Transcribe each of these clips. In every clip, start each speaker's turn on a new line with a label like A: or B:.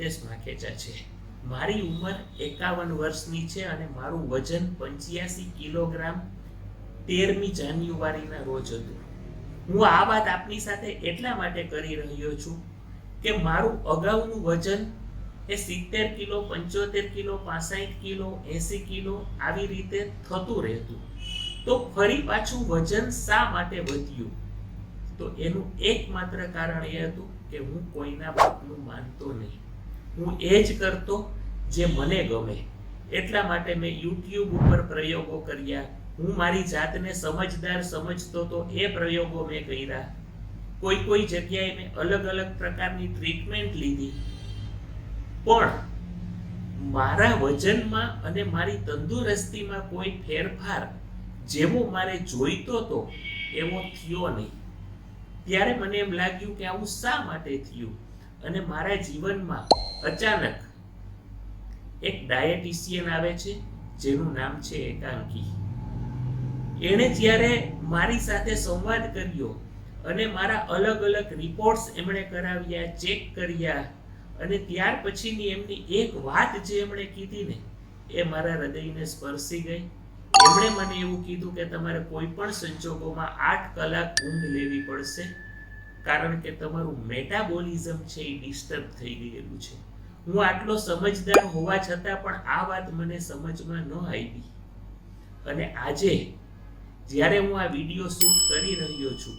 A: હિતેશ માખેચા છે. મારી ઉંમર 51 વર્ષની છે અને મારું વજન 85 કિલોગ્રામ 13મી જાન્યુઆરીના રોજ હતું. હું આ વાત આપની સાથે એટલા માટે કરી રહ્યો છું કે મારું અગાઉનું વજન એ 70 કિલો, 75 કિલો, 65 કિલો, 80 કિલો આવી રીતે થતું રહેતું. તો ફરી પાછું વજન શા માટે વધ્યું? તો એનું એકમાત્ર કારણ એ હતું કે હું કોઈના વાતનું માનતો નહીં. હું એ જ કરતો જે મને ગમે. એટલા માટે મેં YouTube ઉપર પ્રયોગો કર્યા. હું મારી જાતને સમજદાર સમજતો તો એ પ્રયોગો મેં કર્યા. કોઈ જગ્યાએ મેં અલગ અલગ પ્રકારની ટ્રીટમેન્ટ લીધી, પણ મારા વજનમાં અને મારી તંદુરસ્તીમાં કોઈ ફેરફાર જેવો મારે જોઈતો હતો એવો થયો નહીં. ત્યારે મને એમ લાગ્યું કે આવું શા માટે થયું? અને મારા જીવનમાં અચાનક એક ડાયેટિશિયન આવે છે જેનું નામ છે એકાંકી. એણે જ્યારે મારી સાથે સંવાદ કર્યો અને મારા અલગ અલગ રિપોર્ટ્સ એમણે કરાવ્યા, ચેક કર્યા, અને ત્યાર પછીની એમની એક વાત જે એમણે કીધી ને એ મારા હૃદયને સ્પર્શી ગઈ. એમણે મને એવું કીધું કે તમારે કોઈ પણ સંજોગોમાં 8 કલાક ઊંઘ લેવી પડશે, કારણ કે તમારું મેટાબોલિઝમ છે એ ડિસ્ટર્બ થઈ ગયેલું છે. હું આટલો સમજદાર હોવા છતાં પણ આ વાત મને સમજમાં ન આવી. અને આજે જ્યારે હું આ વિડીયો શૂટ કરી રહ્યો છું,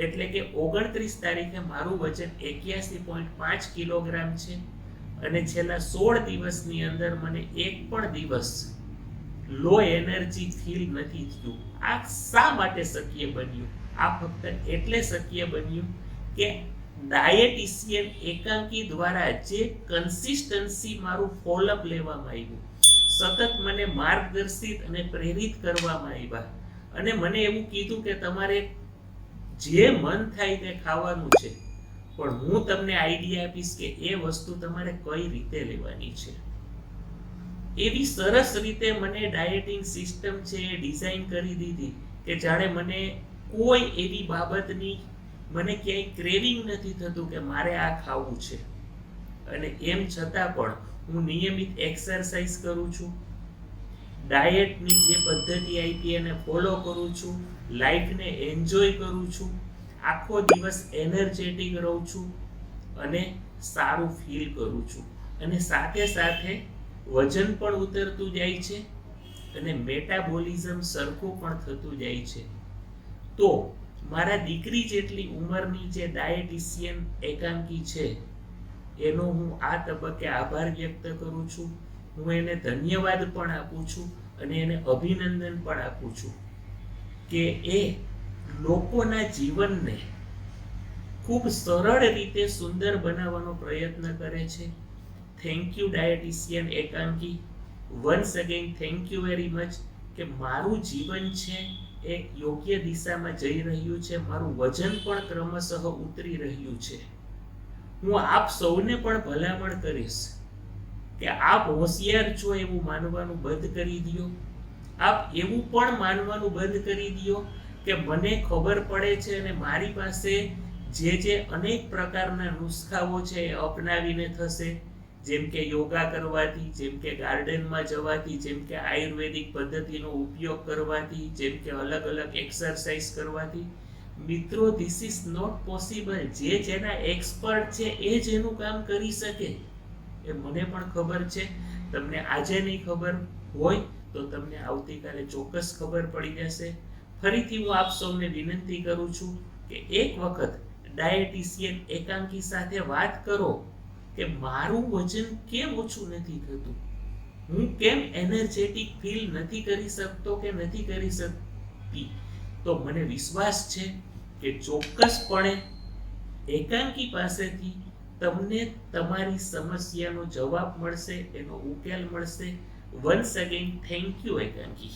A: એટલે કે 29 તારીખે મારું વજન 81.5 કિલોગ્રામ છે અને છેલ્લા 16 દિવસની અંદર મને એક પણ દિવસ લો એનર્જી ફીલ નથી થયું. આ શા માટે શક્ય બન્યું? આ ફક્ત એટલે શક્ય બન્યું કે ડાયેટિશિયન એકાંકી દ્વારા જે કન્સિસ્ટન્સી મારું ફોલોઅપ લેવામાં આવ્યું, સતત મને માર્ગદર્શિત અને પ્રેરિત કરવામાં આવ્યા, અને મને એવું કીધું કે તમારે જે મન થાય તે ખાવાનું છે, પણ હું તમને આઈડિયા આપીશ કે એ વસ્તુ તમારે કઈ રીતે લેવાની છે. એવી સરસ રીતે મને ડાયેટિંગ સિસ્ટમ છે એ ડિઝાઇન કરી દીધી કે જાણે મને કોઈ એવી બાબતની મને ક્યાંય ક્રેવિંગ નથી થતું કે મારે આ ખાવું છે. અને એમ છતાં પણ હું નિયમિત એક્સરસાઇઝ કરું છું, ડાયેટની જે પદ્ધતિ આપી એને ફોલો કરું છું, લાઈફને એન્જોય કરું છું, આખો દિવસ એનર્જેટિક રહું છું અને સારું ફીલ કરું છું. અને સાથે સાથે વજન પણ ઉતરતું જાય છે અને મેટાબોલિઝમ સરખું પણ થતું જાય છે. તો મારા દીકરી જેટલી ઉંમરની જે ડાયેટિશિયન એકાંકી છે એનો હું આ તબક્કે આભાર વ્યક્ત કરું છું. હું એને ધન્યવાદ પણ આપું છું અને એને અભિનંદન પણ આપું છું કે એ લોકોના જીવનને ખૂબ સરળ રીતે સુંદર બનાવવાનો પ્રયત્ન કરે છે. Thank you dietitian Ekanki. Once again thank you very much કે મારું જીવન છે એ યોગ્ય દિશામાં જઈ રહ્યું છે. મારું વજન પણ ક્રમશઃ ઉતરી રહ્યું છે. હું આપ સૌને પણ ભલામણ કરીશ કે આપ હોશિયાર છો એવું માનવાનું બંધ કરી દો. આપ એવું પણ માનવાનું બંધ કરી દો કે મને ખબર પડે છે અને મારી પાસે જે અનેક પ્રકારના નુસ્ખાઓ છે એ અપનાવીને થશે, જેમ કે યોગા કરવાથી, જેમ કે ગાર્ડનમાં જવાથી, જેમ કે આયુર્વેદિક પદ્ધતિનો ઉપયોગ કરવાથી, જેમ કે અલગ અલગ એક્સરસાઇઝ કરવાથી. મિત્રો, ધીસ ઇઝ નોટ પોસિબલ. જેના એક્સપર્ટ છે એ જ એનું કામ કરી શકે એ મને પણ ખબર છે. તમને આજે નહીં ખબર હોય તો તમને આવતીકાલે ચોક્કસ ખબર પડી જશે. ફરીથી હું આપ સૌને વિનંતી કરું છું કે એક વખત ડાયેટિશિયન એકાંકી સાથે વાત કરો કે મારું વજન કેમ ઓછું નથી થતું, હું કેમ એનર્જેટિક ફીલ નથી કરી શકતો કે નથી કરી શકતી. તો મને વિશ્વાસ છે કે ચોક્કસપણે એકાંકી પાસેથી તમને તમારી સમસ્યાનો જવાબ મળશે, એનો ઉકેલ મળશે. Once again thank you એકાંકી.